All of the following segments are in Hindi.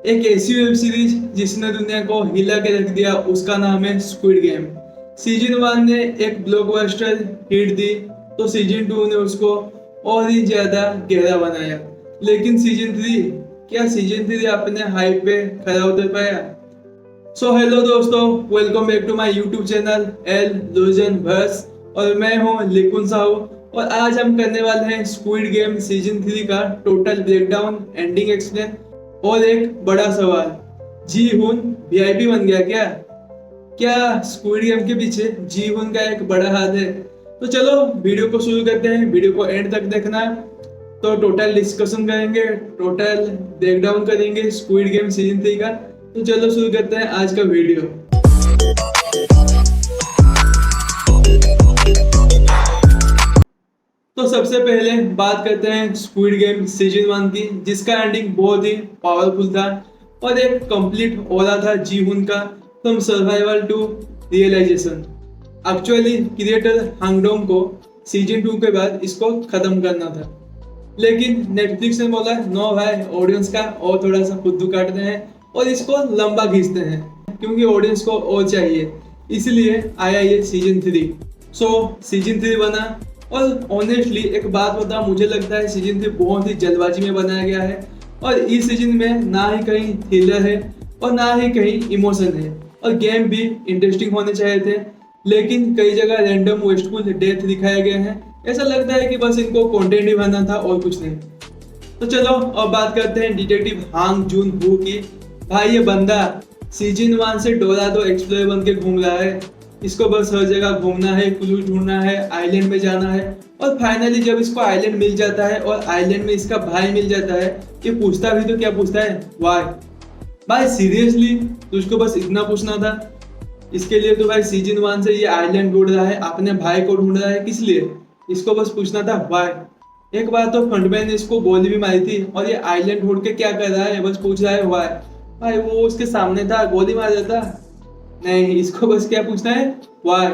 एक ऐसी वेब सीरीज जिसने दुनिया को हिला के रख दिया, उसका नाम है स्क्विड गेम। सीजन 1 ने एक ब्लॉकबस्टर हिट दी, तो सीजन 2 ने उसको और ही ज्यादा गहरा बनाया। लेकिन सीजन 3 अपने हाइप पे खरा उतर पाया? सो हेलो दोस्तों, welcome back to my YouTube channel illusion बस। और मैं हूँ लिकुन साहू। और आज हम करने वाले हैं स्क्विड गेम सीजन 3 का टोटल ब्रेकडाउन, एंडिंग एक्सप्लेन और एक बड़ा सवाल, जी हुन वीआईपी बन गया क्या? क्या स्क्विड गेम के पीछे जी हुन का एक बड़ा हाथ है? तो चलो वीडियो को शुरू करते हैं, वीडियो को एंड तक देखना। तो टोटल डिस्कशन करेंगे, टोटल ब्रेकडाउन करेंगे स्क्विड गेम सीजन 3 का। तो चलो शुरू करते हैं आज का वीडियो। तो सबसे पहले बात करते हैं स्क्विड गेम सीजन 1 की, जिसका एंडिंग बहुत ही पावरफुल था और एक कंप्लीट हो रहा था जी हुन का from survival to realisation. Actually creator Hwang Dong को सीजन 2 के बाद इसको खत्म करना था, लेकिन नेटफ्लिक्स ने बोला नो भाई, ऑडियंस का और थोड़ा सा खुद्दू काटते हैं और इसको लंबा खींचते हैं क्योंकि ऑडियंस को और चाहिए, इसलिए आया ये सीजन 3। सो सीजन 3 बना। और ऑनेस्टली एक बात बता, मुझे लगता है सीजन 3 बहुत ही जल्दबाजी में बनाया गया है और इस सीजन में ना ही कहीं थ्रिलर है और ना ही कहीं इमोशन है। और गेम भी इंटरेस्टिंग होने चाहिए थे, लेकिन कई जगह रैंडम वेस्टफुल डेथ दिखाए गए हैं। ऐसा लगता है कि बस इनको कंटेंट ही बनना था और कुछ नहीं। तो चलो अब बात करते हैं डिटेक्टिव हांग जून हू की। भाई ये बंदा सीजन 1 से डोराडो एक्सप्लोरर बन के घूम रहा है। इसको बस हर जगह घूमना है, क्लू ढूंढना है, आइलैंड में जाना है। और फाइनली जब इसको आइलैंड मिल जाता है और आइलैंड में इसका भाई मिल जाता है, ये पूछता भी तो क्या पूछता है, वाई? भाई सीरियसली तुझको बस इतना पूछना था? इसके लिए तो भाई सीजन 1 से ये आइलैंड ढूंढ रहा है, अपने भाई को ढूंढ रहा है, किस लिए? इसको बस पूछना था वाई। एक बार तो फ्रंटमैन ने इसको गोली भी मारी थी और ये आइलैंड ढूंढ के क्या कर रहा है, बस पूछ रहा है वाई। भाई वो उसके सामने था, गोली मार देता। नहीं, इसको बस क्या पूछना है, वाई।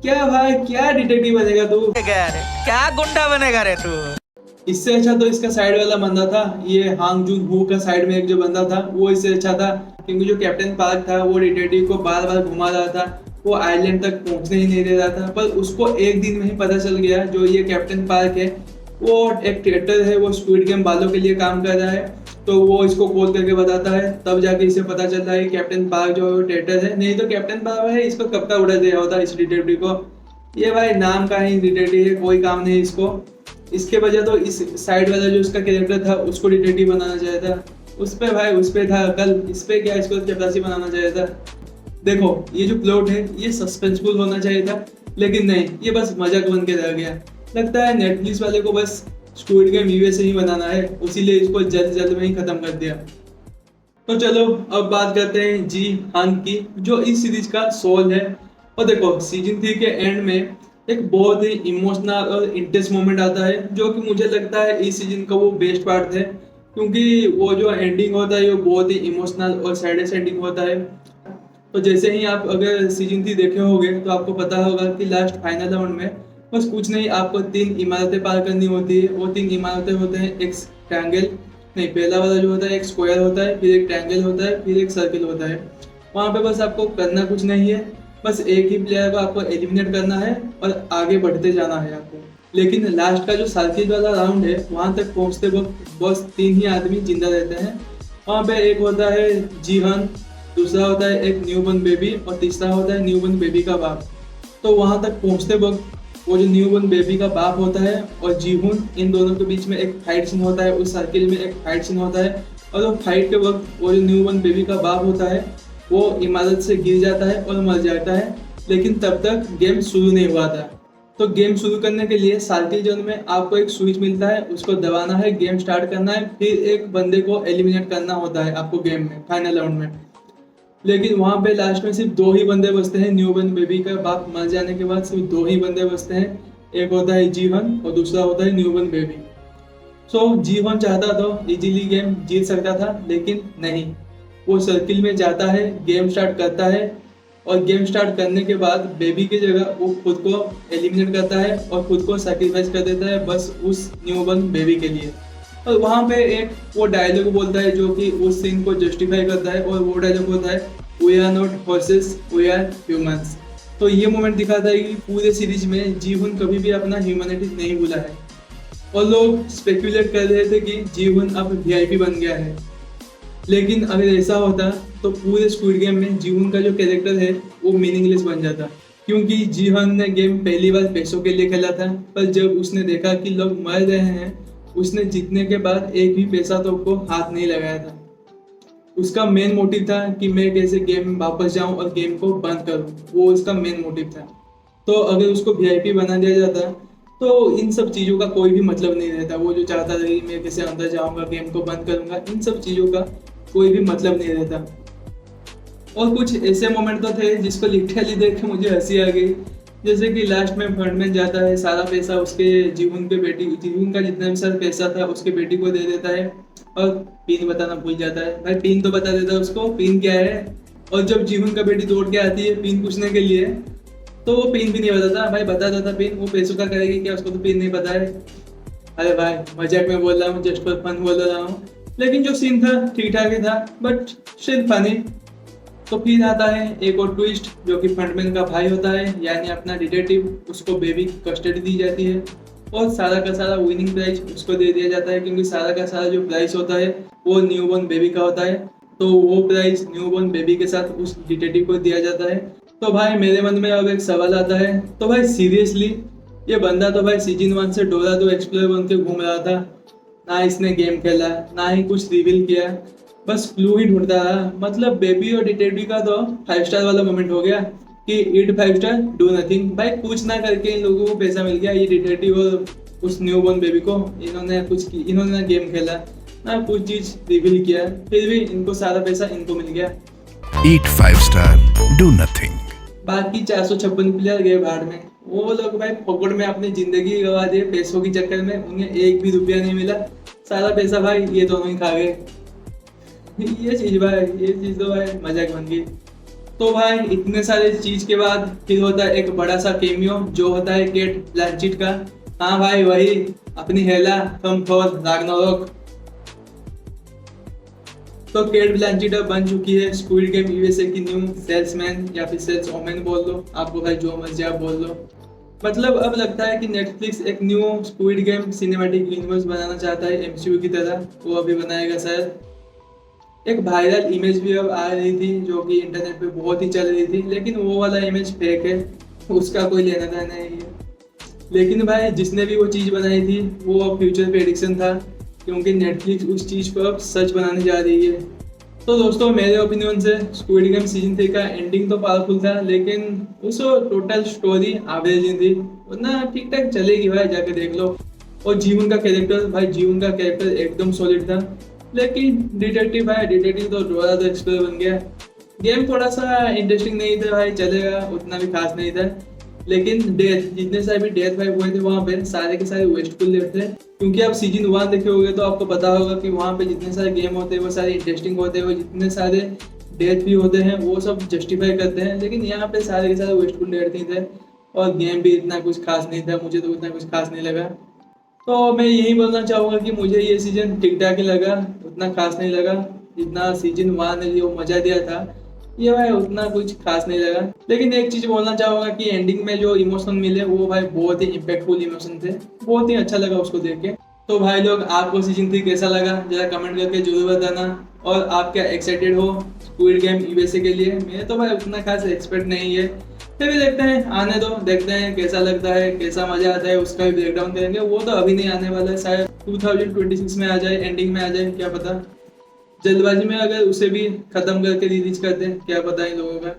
क्या भाई, क्या डिटेक्टिव बनेगा तू? क्या गुंडा बनेगा रे तू? इससे अच्छा तो इसका साइड वाला बंदा था, ये हांग जून हू का साइड में एक जो बंदा था वो इससे अच्छा था, क्योंकि जो कैप्टन पार्क था वो डिटेक्टिव को बार बार घुमा रहा था, वो आइलैंड तक पहुंचने ही नहीं दे रहा था। पर उसको एक दिन में ही पता चल गया, जो ये कैप्टन पार्क है वो एक ट्रेटर है, वो स्क्विड गेम वालों के लिए काम कर रहा है। तो वो इसको कॉल करके बताता है, तब जाके इसे पता चलता है कि कैप्टन पार्क जो है वो ट्रेटर है। नहीं तो कैप्टन पार्क है इसको कब का उड़ा दिया होता इस डिटेक्टिव को। ये भाई नाम का ही डिटेक्टिव है, कोई काम नहीं इसको। इसके वजह तो इस साइड वाला जो उसका कैरेक्टर था उसको डिटेक्टिव बनाना चाहिए था। उस पे भाई, उस पे था कल, इस पे क्या इसको चपरासी बनाना चाहिए था। देखो ये जो प्लॉट है ये सस्पेंसफुल होना चाहिए था, लेकिन नहीं, ये बस मजाक बन के रह गया। लगता है नेटफ्लिक्स वाले को बस स्क्विड गेम यूएस से ही बनाना है, उसीलिए इसको जल्द जल्द में ही खत्म कर दिया। तो चलो अब बात करते हैं जी हांग की, जो इस सीरीज का सोल है। और देखो सीजन 3 के एंड में एक बहुत ही इमोशनल और इंटेंस मोमेंट आता है, जो कि मुझे लगता है इस सीजन का वो बेस्ट पार्ट है, क्योंकि वो जो एंडिंग होता है वो बहुत ही इमोशनल और सैडेस्ट एंडिंग होता है। तो जैसे ही आप अगर सीजन 3 देखे होंगे तो आपको पता होगा कि लास्ट फाइनल राउंड में बस कुछ नहीं, आपको 3 इमारतें पार करनी होती है। वो 3 इमारतें होते हैं, एक ट्रायंगल, नहीं पहला वाला जो होता है एक स्क्वायर होता है, फिर एक ट्रायंगल होता है, फिर एक सर्कल होता है। वहाँ पे बस आपको करना कुछ नहीं है, बस एक ही प्लेयर को आपको एलिमिनेट करना है और आगे बढ़ते जाना है आपको। लेकिन लास्ट का जो सर्किल वाला राउंड है, वहाँ तक पहुँचते वक्त बस 3 ही आदमी जिंदा रहते हैं। वहाँ पे एक होता है जीहन, दूसरा होता है एक न्यूबॉर्न बेबी और तीसरा होता है न्यूबॉर्न बेबी का बाप। तो वहाँ तक पहुँचते वक्त वो जो न्यूबॉर्न बेबी का बाप होता है और जीहुन, इन दोनों के बीच में एक फाइट सीन होता है, उस सर्किल में एक फाइट सीन होता है। और वो फाइट के वक्त वो जो न्यूबॉर्न बेबी का बाप होता है वो इमारत से गिर जाता है और मर जाता है, लेकिन तब तक गेम शुरू नहीं हुआ था। तो गेम शुरू करने के लिए सर्किल जोन में आपको एक स्विच मिलता है, उसको दबाना है, गेम स्टार्ट करना है, फिर एक बंदे को एलिमिनेट करना होता है आपको गेम में फाइनल राउंड में। लेकिन वहाँ पे लास्ट में सिर्फ 2 ही बंदे बचते हैं, न्यूबॉर्न बेबी का बाप मर जाने के बाद सिर्फ 2 ही बंदे बचते हैं, एक होता है जीवन और दूसरा होता है न्यूबॉर्न बेबी। सो जीवन चाहता तो इजीली गेम जीत सकता था, लेकिन नहीं, वो सर्किल में जाता है, गेम स्टार्ट करता है और गेम स्टार्ट करने के बाद बेबी की जगह वो खुद को एलिमिनेट करता है और खुद को सैक्रिफाइस कर देता है, बस उस न्यूबॉर्न बेबी के लिए। और वहाँ पे एक वो डायलॉग बोलता है जो कि उस सीन को जस्टिफाई करता है, और वो डायलॉग होता है, we are not horses, we are humans. तो ये मोमेंट दिखाता है कि पूरे सीरीज में जीवन कभी भी अपना ह्यूमैनिटी नहीं भूला है। और लोग स्पेकुलेट कर रहे थे कि जीवन अब वीआईपी बन गया है, लेकिन अगर ऐसा होता तो पूरे स्क्विड गेम में जीवन का जो कैरेक्टर है वो मीनिंगलेस बन जाता, क्योंकि जीवन ने गेम पहली बार पैसों के लिए खेला था, पर जब उसने देखा कि लोग मर रहे हैं, उसने जीतने के बाद एक भी पैसा तो को हाथ नहीं लगाया था। उसका मेन मोटिव था कि मैं कैसे गेम में वापस जाऊं और गेम को बंद करूं, वो उसका मेन मोटिव था। तो अगर उसको वीआईपी बना दिया जाता तो इन सब चीज़ों का कोई भी मतलब नहीं रहता। वो जो चाहता था कि मैं कैसे अंदर जाऊंगा, गेम को बंद करूंगा, इन सब चीज़ों का कोई भी मतलब नहीं रहता। और कुछ ऐसे मोमेंट तो थे जिसको लिटरली देख के मुझे हंसी आ गई, जैसे कि लास्ट में फंडमैन जाता है, सारा पैसा उसके जीवन का जितना भी सारा पैसा था उसके बेटी को दे देता है, और पिन बताना भूल जाता है। भाई पिन तो बता देता है उसको, पिन क्या है। और जब जीवन का बेटी दौड़ के आती है पिन पूछने के लिए, तो वो पिन भी नहीं बताता। भाई बता देता पिन, वो पैसों का करेगी क्या, उसको तो पिन नहीं पता है। अरे भाई मजाक में बोल रहा हूँ, जस्ट फॉर फन बोल रहा हूँ, लेकिन जो सीन था ठीक ठाक ही था, बट स्टिल फनी। तो फिर आता है एक और ट्विस्ट, जो कि फंडमैन का भाई होता है, यानी अपना डिटेक्टिव, उसको बेबी की कस्टडी दी जाती है, और सारा का सारा विनिंग प्राइज उसको दे दिया जाता है, क्योंकि सारा का सारा जो प्राइस होता है वो न्यूबॉर्न बेबी का होता है। तो वो प्राइज न्यूबॉर्न बेबी के साथ उस डिटेक्टिव को दिया जाता है। तो भाई मेरे मन में अब एक सवाल आता है, तो भाई सीरियसली ये बंदा तो भाई सीजन 1 से डोरा दो एक्सप्लोर बन के घूम रहा था, ना इसने गेम खेला, ना ही कुछ रिवील किया, बस क्लू ही ढूंढता रहा। मतलब बेबी और डिटेक्टिव का तो 5 स्टार वाला मोमेंट हो गया कि इट 5 स्टार डू नथिंग। भाई कुछ ना करके इन लोगों को पैसा मिल गया, ये डिटेक्टिव और उस न्यूबॉर्न बेबी को। इन्होंने ना गेम खेला, ना कुछ चीज रिवील किया, फिर भी इनको सारा पैसा इनको मिल गया। Eat 5 star, do nothing. बाकी 456 प्लेयर गए बाहर में। वो लोग भाई फोकट में अपनी जिंदगी गवा दिए पैसों के चक्कर में, उन्हें एक भी रुपया नहीं मिला, सारा पैसा भाई ये दोनों ही खा गए। ये चीज तो भाई मजाक बन गई। तो भाई इतने सारे चीज के बाद फिर होता है एक बड़ा सा केमियो, जो होता है केट ब्लैंचेट का। हाँ भाई वही अपनी हेला फ्रॉम थॉर रैग्नारोक। तो केट ब्लैंचेट अब बन चुकी है स्क्विड गेम यूएसए की न्यू सेल्समैन, या फिर सेल्स ओमेन बोल लो, आपको भाई जो मर्जी आप बोल लो। मतलब अब लगता है कि नेटफ्लिक्स एक new squid game cinematic universe बनाना चाहता है एमसीयू की तरह, वो अभी बनाएगा शायद। एक वायरल इमेज भी अब आ रही थी जो कि इंटरनेट पे बहुत ही चल रही थी, लेकिन वो वाला इमेज फेक है, उसका कोई लेना देना नहीं है। लेकिन भाई जिसने भी वो चीज़ बनाई थी वो अब फ्यूचर प्रेडिक्शन था, क्योंकि नेटफ्लिक्स उस चीज़ को अब सच बनाने जा रही है। तो दोस्तों मेरे ओपिनियन से स्क्विड गेम सीजन 3 का एंडिंग तो पावरफुल था, लेकिन उस टोटल स्टोरी एवरेज ही थी, उतना ठीक ठाक चलेगी भाई, जाके देख लो। और जीवन का कैरेक्टर एकदम सॉलिड था, लेकिन डिटेक्टिव तो डोरा द एक्सप्लोरर बन गया। गेम थोड़ा सा इंटरेस्टिंग नहीं था भाई, चलेगा, उतना भी खास नहीं था। लेकिन डेथ, जितने सारे भी डेथ भाई हुए थे वहाँ पे सारे के सारे वेस्टफुल डेथ थे, क्योंकि आप सीजन 1 देखे होंगे तो आपको पता होगा कि वहाँ पे जितने सारे गेम होते हैं वो सारे इंटरेस्टिंग होते हैं, वो जितने सारे डेथ भी होते हैं वो सब जस्टिफाई करते हैं। लेकिन यहाँ पे सारे के सारे वेस्टफुल डेथ नहीं थे, और गेम भी इतना कुछ खास नहीं था, मुझे तो उतना कुछ खास नहीं लगा। तो मैं यही बोलना चाहूँगा कि मुझे ये सीजन ठीक ठाक ही लगा, उतना खास नहीं लगा। जितना सीजन 1 ने जो मजा दिया था ये भाई उतना कुछ खास नहीं लगा। लेकिन एक चीज बोलना चाहूँगा कि एंडिंग में जो इमोशन मिले वो भाई बहुत ही इम्पैक्टफुल इमोशन थे, बहुत ही अच्छा लगा उसको देख के। तो भाई लोग आपको सीजन 3 कैसा लगा जरा कमेंट करके जरूर बताना, और आप क्या एक्साइटेड हो स्क्विड गेम यूएसए के लिए। मैं तो भाई उतना खास एक्सपेक्ट नहीं है, फिर भी देखते हैं, आने दो, देखते हैं कैसा लगता है, कैसा मजा आता है, उसका भी ब्रेकडाउन करेंगे। वो तो अभी नहीं आने वाला है, शायद 2026 में आ जाए, एंडिंग में आ जाए, क्या पता। जल्दबाजी में अगर उसे भी खत्म करके रिलीज कर दें, क्या पता इन लोगों का।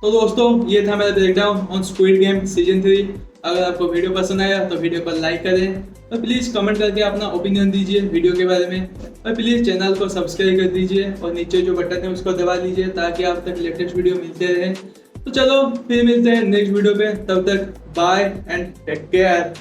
तो दोस्तों ये था मेरा breakdown on squid game season 3। अगर आपको वीडियो पसंद आया तो वीडियो को लाइक करें, और प्लीज़ कमेंट करके अपना ओपिनियन दीजिए वीडियो के बारे में, और प्लीज़ चैनल को सब्सक्राइब कर दीजिए, और नीचे जो बटन है उसको दबा लीजिए ताकि आप तक लेटेस्ट वीडियो मिलते रहे। तो चलो फिर मिलते हैं नेक्स्ट वीडियो पे, तब तक बाय एंड टेक केयर।